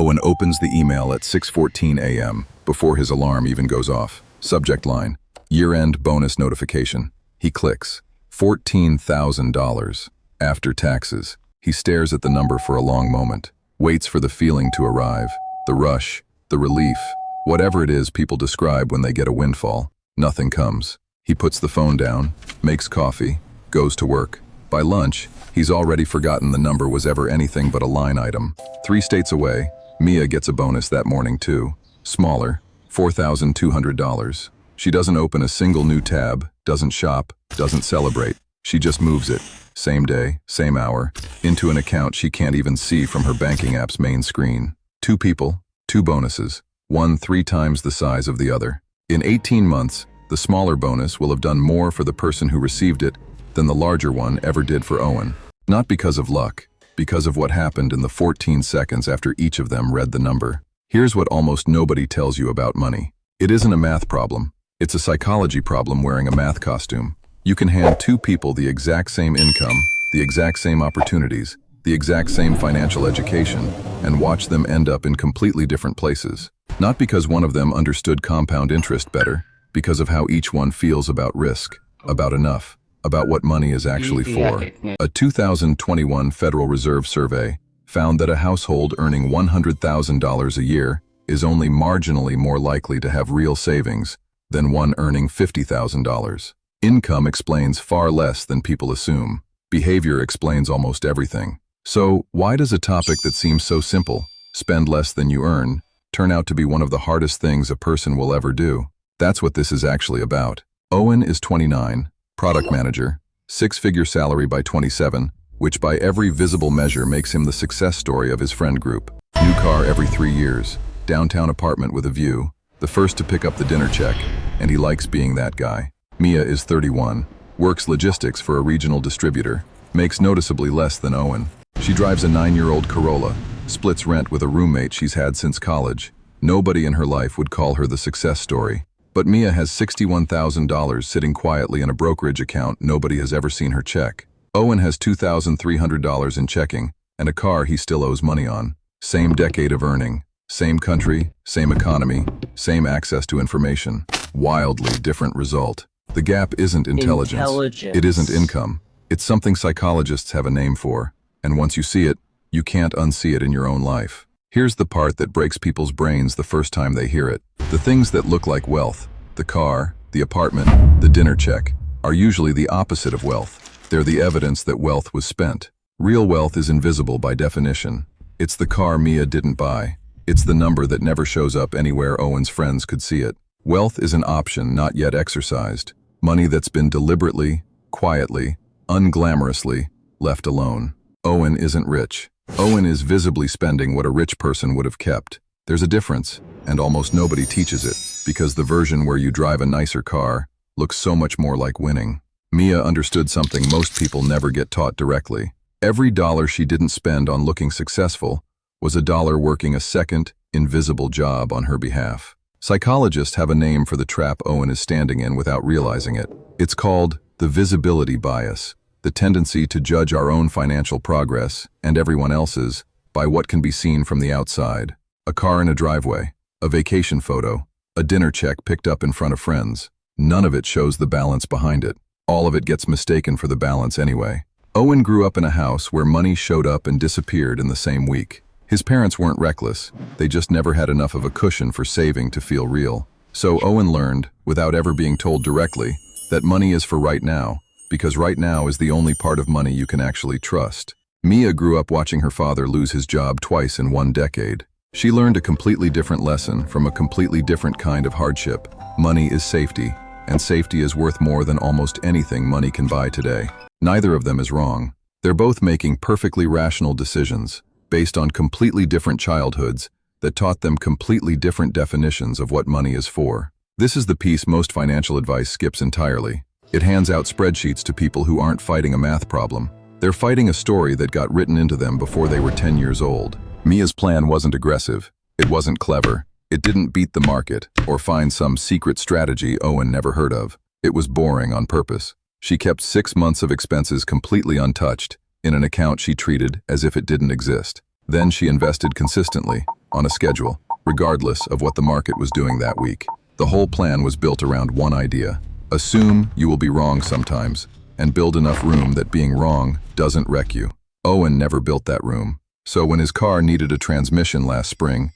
Owen opens the email at 6:14 a.m., before his alarm even goes off. Subject line, year-end bonus notification. He clicks, $14,000. After taxes. He stares at the number for a long moment, waits for the feeling to arrive, the rush, the relief, whatever it is people describe when they get a windfall. Nothing comes. He puts the phone down, makes coffee, goes to work. By lunch, he's already forgotten the number was ever anything but a line item. 3 states away, Mia gets a bonus that morning too. Smaller, $4,200. She doesn't open a single new tab, doesn't shop, doesn't celebrate. She just moves it, same day, same hour, into an account she can't even see from her banking app's main screen. 2 people, 2 bonuses, one 3 times the size of the other. In 18 months, the smaller bonus will have done more for the person who received it than the larger one ever did for Owen. Not because of luck, because of what happened in the 14 seconds after each of them read the number. Here's what almost nobody tells you about money. It isn't a math problem. It's a psychology problem wearing a math costume. You can hand 2 people the exact same income, the exact same opportunities, the exact same financial education, and watch them end up in completely different places. Not because one of them understood compound interest better, because of how each one feels about risk, about enough, about what money is actually for. A 2021 Federal Reserve survey found that a household earning $100,000 a year is only marginally more likely to have real savings than one earning $50,000. Income explains far less than people assume. Behavior explains almost everything. So, why does a topic that seems so simple, spend less than you earn, turn out to be one of the hardest things a person will ever do? That's what this is actually about. Owen is 29, product manager, 6-figure salary by 27, which by every visible measure makes him the success story of his friend group. New car every 3 years, downtown apartment with a view, the first to pick up the dinner check, and he likes being that guy. Mia is 31, works logistics for a regional distributor, makes noticeably less than Owen. She drives a 9-year-old Corolla, splits rent with a roommate she's had since college. Nobody in her life would call her the success story. But Mia has $61,000 sitting quietly in a brokerage account nobody has ever seen her check. Owen has $2,300 in checking, and a car he still owes money on. Same decade of earning, same country, same economy, same access to information. Wildly different result. The gap isn't intelligence. It isn't income. It's something psychologists have a name for, and once you see it, you can't unsee it in your own life. Here's the part that breaks people's brains the first time they hear it. The things that look like wealth, the car, the apartment, the dinner check, are usually the opposite of wealth. They're the evidence that wealth was spent. Real wealth is invisible by definition. It's the car Mia didn't buy. It's the number that never shows up anywhere Owen's friends could see it. Wealth is an option not yet exercised. Money that's been deliberately, quietly, unglamorously left alone. Owen isn't rich. Owen is visibly spending what a rich person would have kept. There's a difference, and almost nobody teaches it, because the version where you drive a nicer car looks so much more like winning. Mia understood something most people never get taught directly. Every dollar she didn't spend on looking successful was a dollar working a second, invisible job on her behalf. Psychologists have a name for the trap Owen is standing in without realizing it. It's called the visibility bias, the tendency to judge our own financial progress, and everyone else's, by what can be seen from the outside. A car in a driveway, a vacation photo, a dinner check picked up in front of friends. None of it shows the balance behind it. All of it gets mistaken for the balance anyway. Owen grew up in a house where money showed up and disappeared in the same week. His parents weren't reckless. They just never had enough of a cushion for saving to feel real. So Owen learned, without ever being told directly, that money is for right now, because right now is the only part of money you can actually trust. Mia grew up watching her father lose his job twice in 1 decade. She learned a completely different lesson from a completely different kind of hardship. Money is safety, and safety is worth more than almost anything money can buy today. Neither of them is wrong. They're both making perfectly rational decisions, based on completely different childhoods that taught them completely different definitions of what money is for. This is the piece most financial advice skips entirely. It hands out spreadsheets to people who aren't fighting a math problem. They're fighting a story that got written into them before they were 10 years old. Mia's plan wasn't aggressive. It wasn't clever. It didn't beat the market or find some secret strategy Owen never heard of. It was boring on purpose. She kept 6 months of expenses completely untouched in an account she treated as if it didn't exist. Then she invested consistently, on a schedule, regardless of what the market was doing that week. The whole plan was built around one idea. Assume you will be wrong sometimes, and build enough room that being wrong doesn't wreck you. Owen never built that room. So when his car needed a transmission last spring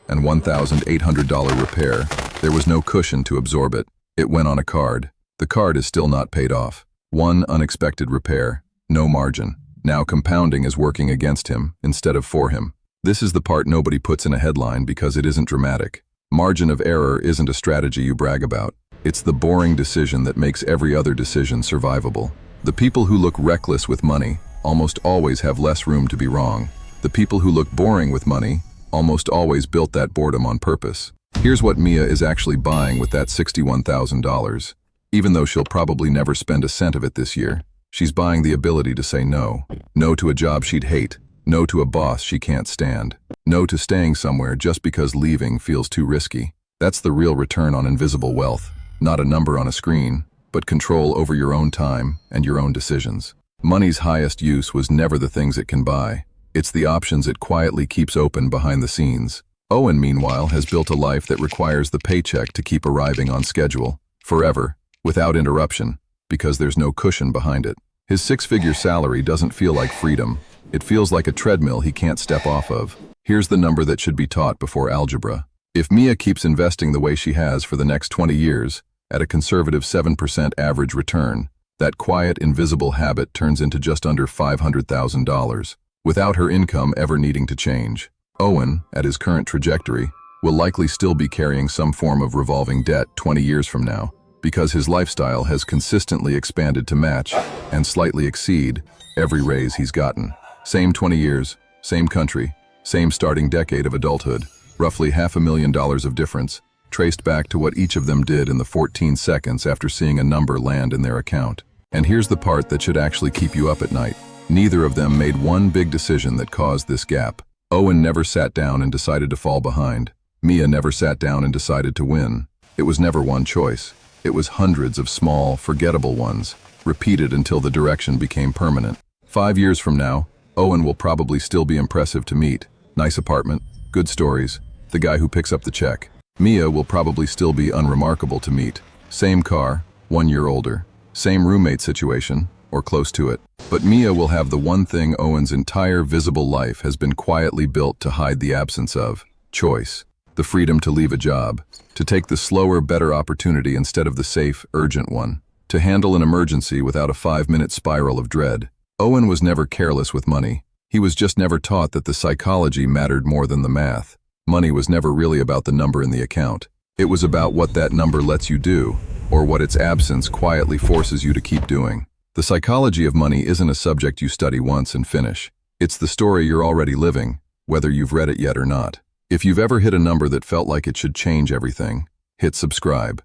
and $1,800 repair, there was no cushion to absorb it. It went on a card. The card is still not paid off. One unexpected repair, no margin. Now compounding is working against him instead of for him. This is the part nobody puts in a headline because it isn't dramatic. Margin of error isn't a strategy you brag about. It's the boring decision that makes every other decision survivable. The people who look reckless with money almost always have less room to be wrong. The people who look boring with money almost always built that boredom on purpose. Here's what Mia is actually buying with that $61,000. Even though she'll probably never spend a cent of it this year, she's buying the ability to say no. No to a job she'd hate. No to a boss she can't stand. No to staying somewhere just because leaving feels too risky. That's the real return on invisible wealth. Not a number on a screen, but control over your own time and your own decisions. Money's highest use was never the things it can buy. It's the options it quietly keeps open behind the scenes. Owen, meanwhile, has built a life that requires the paycheck to keep arriving on schedule, forever, without interruption, because there's no cushion behind it. His six-figure salary doesn't feel like freedom. It feels like a treadmill he can't step off of. Here's the number that should be taught before algebra. If Mia keeps investing the way she has for the next 20 years, at a conservative 7% average return, that quiet, invisible habit turns into just under $500,000, without her income ever needing to change. Owen, at his current trajectory, will likely still be carrying some form of revolving debt 20 years from now, because his lifestyle has consistently expanded to match and slightly exceed every raise he's gotten. Same 20 years, same country, same starting decade of adulthood, roughly $500,000 of difference, traced back to what each of them did in the 14 seconds after seeing a number land in their account. And here's the part that should actually keep you up at night. Neither of them made one big decision that caused this gap. Owen never sat down and decided to fall behind. Mia never sat down and decided to win. It was never one choice. It was hundreds of small, forgettable ones, repeated until the direction became permanent. 5 years from now, Owen will probably still be impressive to meet. Nice apartment, good stories, the guy who picks up the check. Mia will probably still be unremarkable to meet. Same car, 1 year older. Same roommate situation, or close to it. But Mia will have the one thing Owen's entire visible life has been quietly built to hide the absence of: choice. The freedom to leave a job, to take the slower, better opportunity instead of the safe, urgent one, to handle an emergency without a 5-minute spiral of dread. Owen was never careless with money. He was just never taught that the psychology mattered more than the math. Money was never really about the number in the account. It was about what that number lets you do, or what its absence quietly forces you to keep doing. The psychology of money isn't a subject you study once and finish. It's the story you're already living, whether you've read it yet or not. If you've ever hit a number that felt like it should change everything, hit subscribe.